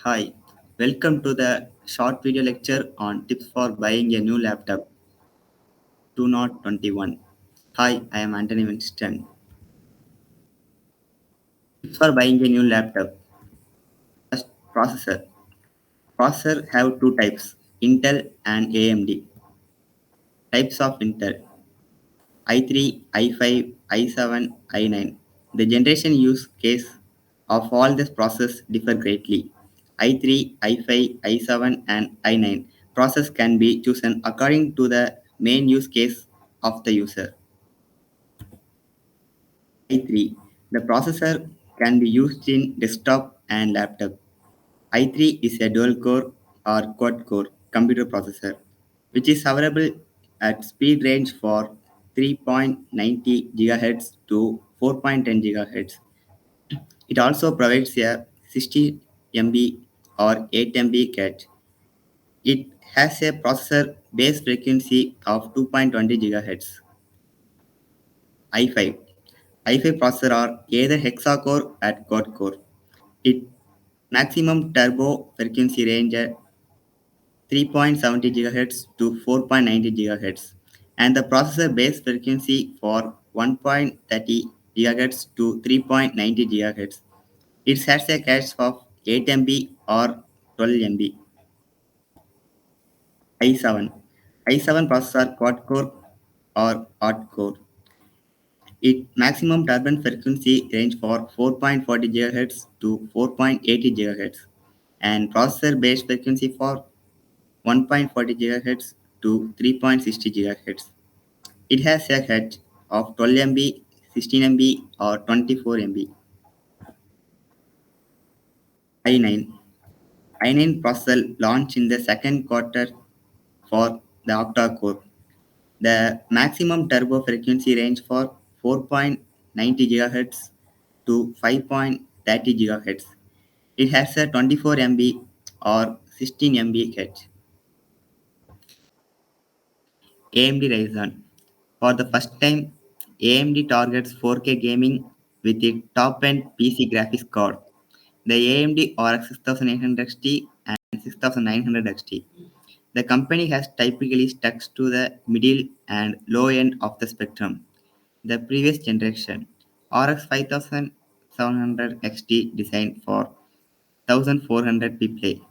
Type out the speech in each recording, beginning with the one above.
Hi, welcome to the short video lecture on tips for buying a new laptop 2021. Hi, I am Anthony Winston. Tips for buying a new laptop. First, processor. Processor have two types, Intel and AMD. Types of Intel: i3, i5, i7, i9. The generation use case of all these processors differ greatly. i3, i5, i7, and i9 process can be chosen according to the main use case of the user. i3. The processor can be used in desktop and laptop. i3 is a dual core or quad core computer processor, which is available at speed range for 3.90 GHz to 4.10 GHz. It also provides a 60 MB or 8 MB cache. It has a processor base frequency of 2.20 GHz. i5. i5 processor are either hexa-core or quad-core. Its maximum turbo frequency range 3.70 GHz to 4.90 GHz, and the processor base frequency for 1.30 GHz to 3.90 GHz. It has a cache of 8 MB or 12 MB. i7. i7 processor quad-core or odd-core. Its maximum turbine frequency range for 4.40 GHz to 4.80 GHz, and processor base frequency for 1.40 GHz to 3.60 GHz. It has a head of 12 MB, 16 MB, or 24 MB. i9. i9 processor launched in the second quarter for the octa-core. The maximum turbo frequency range for 4.90 GHz to 5.30 GHz. It has a 24 MB or 16 MB cache. AMD Ryzen. For the first time, AMD targets 4K gaming with its top-end PC graphics card, the AMD RX 6800 XT and 6900 XT. The company has typically stuck to the middle and low end of the spectrum. The previous generation, RX 5700 XT designed for 1400 people.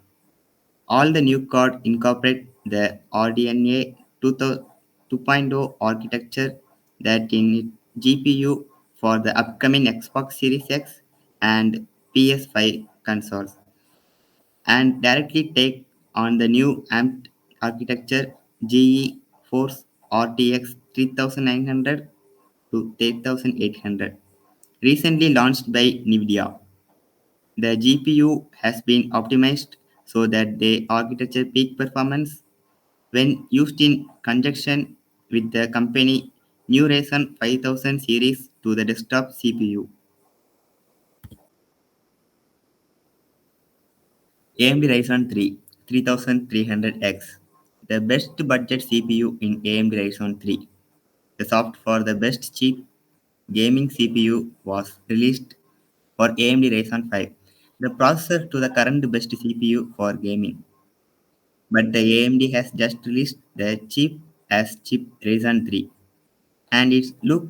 All the new code incorporate the RDNA 2.0 architecture that in its GPU for the upcoming Xbox Series X and PS5 consoles, and directly take on the new AMP architecture GeForce RTX 3900 to 3800, recently launched by NVIDIA. The GPU has been optimized so that the architecture peak performance when used in conjunction with the company new Ryzen 5000 series to the desktop CPU. AMD Ryzen 3 3300X, the best budget CPU in AMD Ryzen 3. The soft for the best cheap gaming CPU was released for AMD Ryzen 5, the processor to the current best CPU for gaming. But the AMD has just released the cheap as chip Ryzen 3, and it's look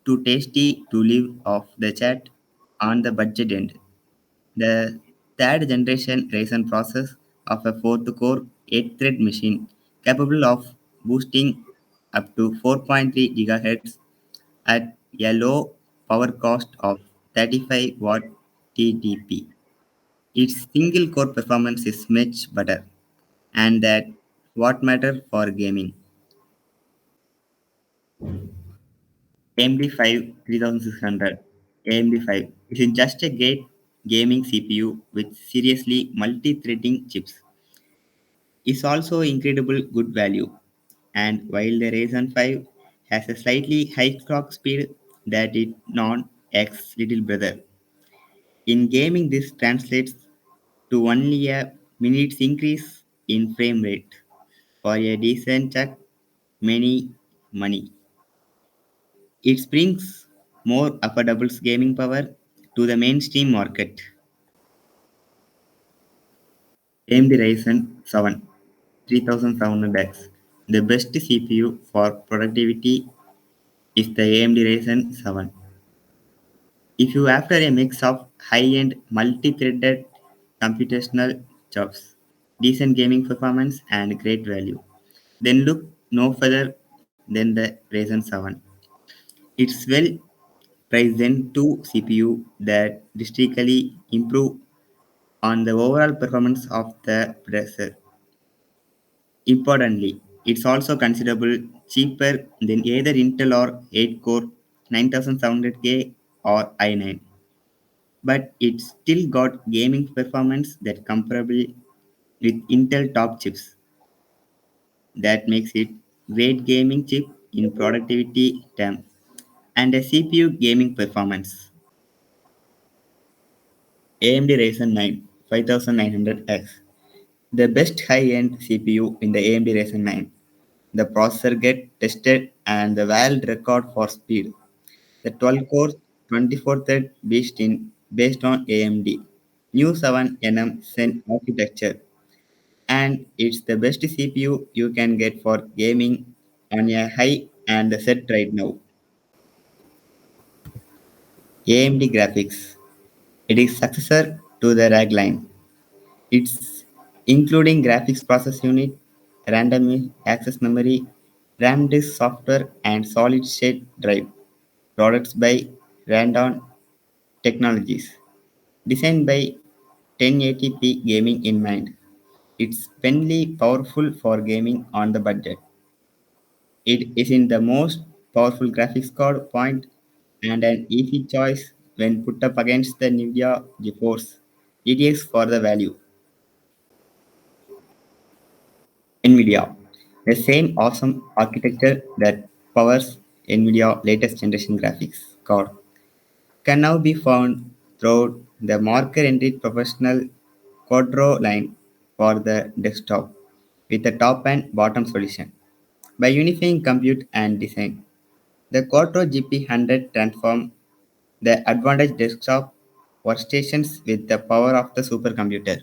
too tasty to leave off the chat on the budget end. The third generation Ryzen process of a fourth core 8 thread machine capable of boosting up to 4.3 GHz at a low power cost of 35 watt TDP. Its single core performance is much better, and that what matter for gaming. AMD 5 3600 AMD 5 is just a great gaming CPU with seriously multi-threading chips. It's also incredible good value. And while the Ryzen 5 has a slightly high clock speed that it non-X little brother, in gaming this translates to only a minute's increase in frame rate for a decent chunk many money. It brings more affordable gaming power to the mainstream market. AMD Ryzen 7 3700X. The best CPU for productivity is the AMD Ryzen 7. If you after a mix of high-end multi-threaded computational chops, decent gaming performance and great value, then look no further than the Ryzen 7. It's well priced Zen 2 CPU that drastically improve on the overall performance of the processor. Importantly, it's also considerably cheaper than either Intel or 8-core 9700K or i9, but it still got gaming performance that comparable with Intel top chips. That makes it great gaming chip in productivity terms and a CPU gaming performance. AMD Ryzen 9 5900X, the best high-end CPU in the AMD Ryzen 9. The processor get tested and the world record for speed. The 12 core 24-thread beast in based on AMD new 7nm Zen architecture, and it's the best CPU you can get for gaming on a high and set right now. AMD graphics. It is successor to the RAG line. It's including graphics process unit, random access memory, RAM disk software, and solid state drive. Products by Randon Technologies. Designed by 1080p gaming in mind. It's penly powerful for gaming on the budget. It is in the most powerful graphics card point and an easy choice when put up against the Nvidia GeForce GTX for the value. NVIDIA, the same awesome architecture that powers NVIDIA latest generation graphics card, can now be found throughout the marker entry professional Quadro line for the desktop with a top and bottom solution. By unifying compute and design, the Quadro GP100 transforms the advanced desktop workstations with the power of the supercomputer.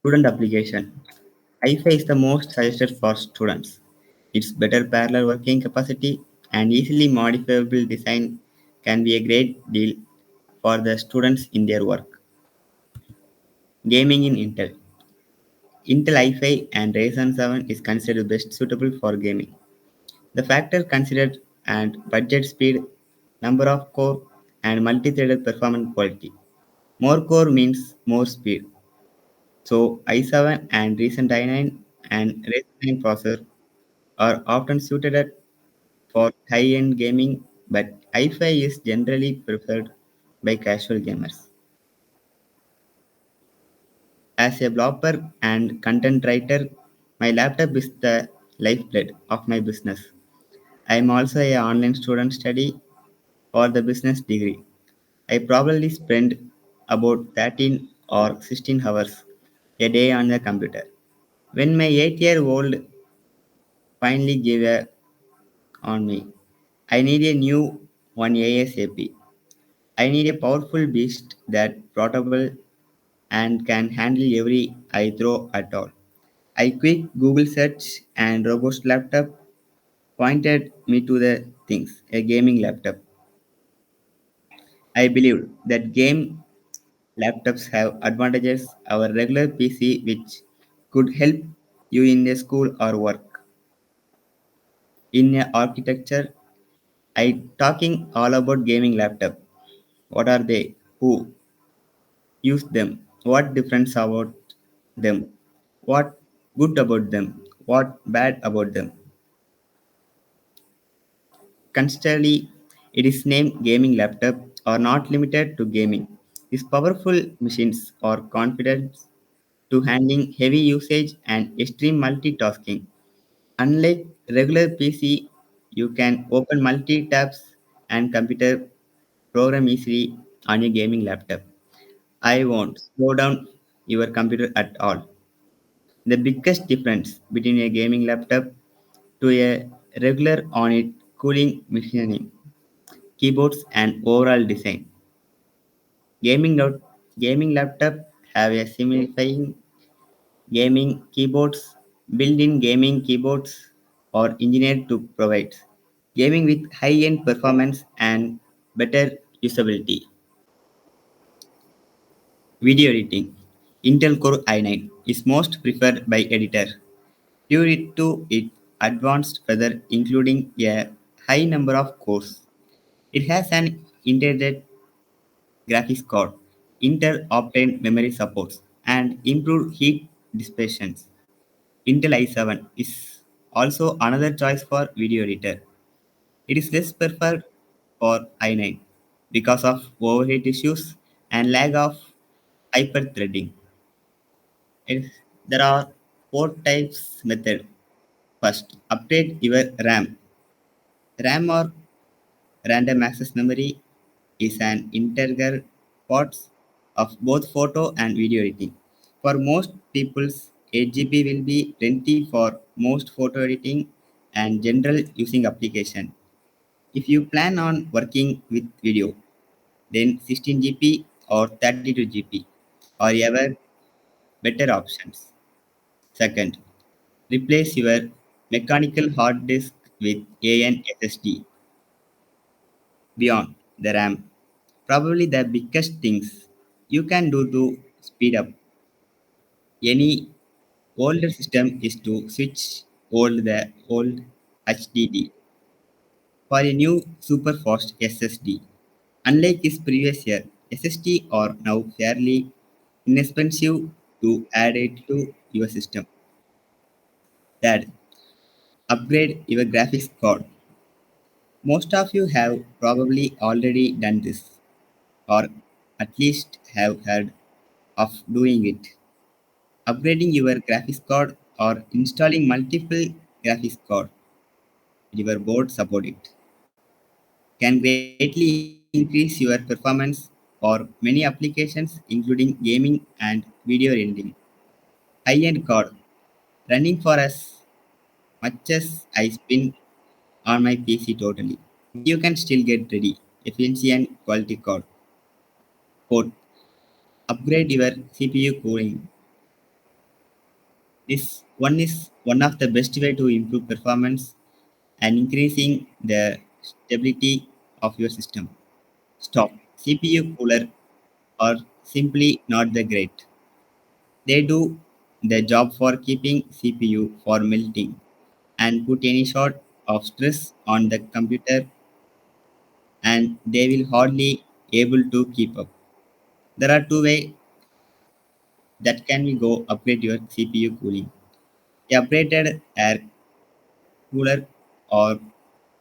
Student application. iFi is the most suggested for students. Its better parallel working capacity and easily modifiable design can be a great deal for the students in their work. Gaming in Intel. Intel i5 and Ryzen 7 is considered best suitable for gaming. The factor considered and budget speed, number of core, and multi-threaded performance quality. More core means more speed. So i7 and recent i9 and Ryzen 9 processor are often suited for high-end gaming, but i5 is generally preferred by casual gamers. As a blogger and content writer, my laptop is the lifeblood of my business. I am also an online student study for the business degree. I probably spend about 13 or 16 hours a day on the computer. When my 8-year-old finally gave up on me, I need a new one ASAP. I need a powerful beast that portable and can handle every I throw at all. I quick Google search and robust laptop pointed me to the things, a gaming laptop. I believe that game laptops have advantages over regular PC which could help you in a school or work. In a architecture, I talking all about gaming laptop. What are they? Who use them? What difference about them? What good about them? What bad about them? Constantly, it is named gaming laptop are not limited to gaming. These powerful machines are confident to handling heavy usage and extreme multitasking. Unlike regular PC, you can open multi tabs and computer program easily on a gaming laptop. I won't slow down your computer at all. The biggest difference between a gaming laptop to a regular on it cooling machining, keyboards and overall design. Gaming Gaming laptops have a simplifying gaming keyboards, built-in gaming keyboards are engineered to provide gaming with high-end performance and better usability. Video editing. Intel Core i9 is most preferred by editor due to its advanced feather including a high number of cores. It has an integrated graphics card, inter-optane memory supports, and improved heat dissipation. Intel i7 is also another choice for video editor. It is less preferred for i9 because of overheat issues and lag of hyper-threading. There are four types method. First, upgrade your RAM. RAM or random access memory is an integral part of both photo and video editing. For most people's 8 GB will be plenty for most photo editing and general using application. If you plan on working with video, then 16 GB or 32 GB are ever better options. Second, replace your mechanical hard disk with AN SSD beyond the RAM. Probably the biggest things you can do to speed up any older system is to switch the old HDD for a new super fast SSD. Unlike its previous year, SSD are now fairly inexpensive to add it to your system. Third, upgrade your graphics card. Most of you have probably already done this, or at least have heard of doing it. Upgrading your graphics card or installing multiple graphics card your board support it can greatly increase your performance for many applications including gaming and video editing. High-end card running for as much as I spend on my PC totally. You can still get ready efficiency and quality card. Fourth, upgrade your CPU cooling. This one is one of the best way to improve performance and increasing the stability of your system. Stop. CPU cooler are simply not the great. They do the job for keeping CPU for melting and put any sort of stress on the computer and they will hardly able to keep up. There are two ways that can we go upgrade your CPU cooling. A upgraded air cooler or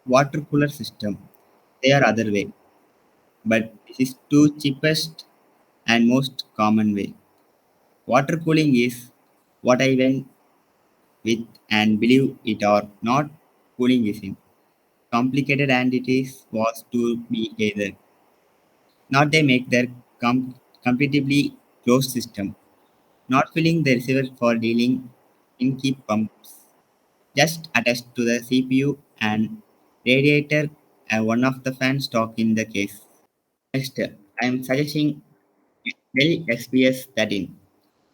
water cooler system. They are other way, but this is two cheapest and most common way. Water cooling is what I went with and believe it or not cooling is in. Complicated and it is was to be either. Not they make their completely closed system. Not filling the receiver for dealing in keep pumps. Just attached to the CPU and radiator and one of the fan stock in the case. Next, I am suggesting Dell XPS 13.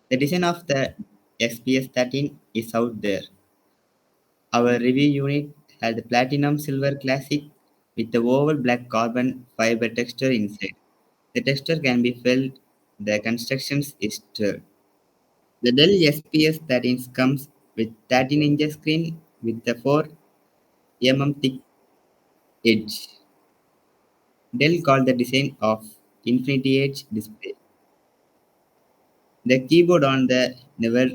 The design of the XPS 13 is out there. Our review unit had the platinum silver classic with the oval black carbon fiber texture inside. The texture can be felt, the construction is stirred. The Dell XPS 13 comes with 13-inch screen with the 4 mm thick edge. Dell called the design of Infinity Edge display. The keyboard on the newer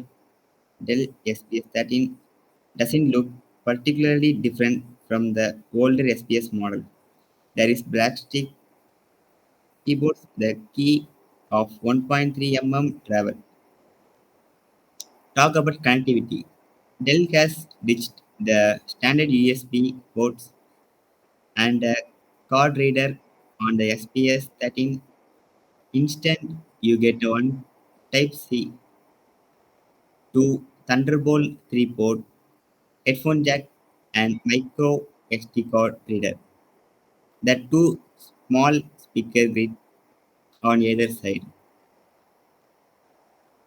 Dell XPS 13 doesn't look particularly different from the older XPS model. There is black stick keyboards, the key of 1.3 mm travel. Talk about connectivity. Dell has ditched the standard USB ports and a card reader on the XPS 13. Instead, you get one Type C to Thunderbolt 3 port, headphone jack, and micro SD card reader. The two small speaker grid on either side.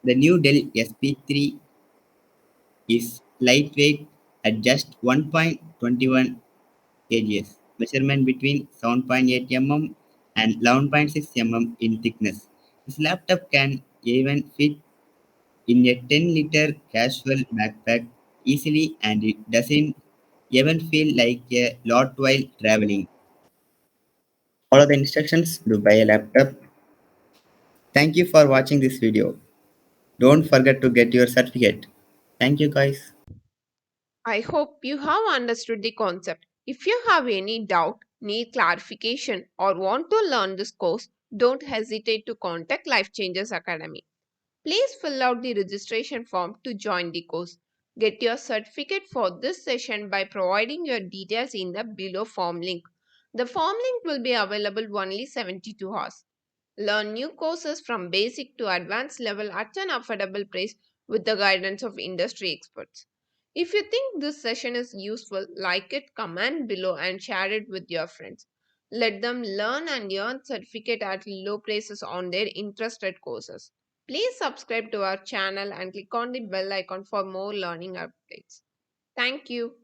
The new Dell SP3 is lightweight at just 1.21 kgs, measurement between 7.8 mm and 11.6 mm in thickness. This laptop can even fit in a 10-liter casual backpack easily and it doesn't even feel like a lot while traveling. Follow the instructions to buy a laptop. Thank you for watching this video. Don't forget to get your certificate. Thank you guys. I hope you have understood the concept. If you have any doubt, need clarification, or want to learn this course, don't hesitate to contact Life Changers Academy. Please fill out the registration form to join the course. Get your certificate for this session by providing your details in the below form link. The form link will be available only 72 hours. Learn new courses from basic to advanced level at an affordable price with the guidance of industry experts. If you think this session is useful, like it, comment below and share it with your friends. Let them learn and earn certificate at low prices on their interested courses. Please subscribe to our channel and click on the bell icon for more learning updates. Thank you.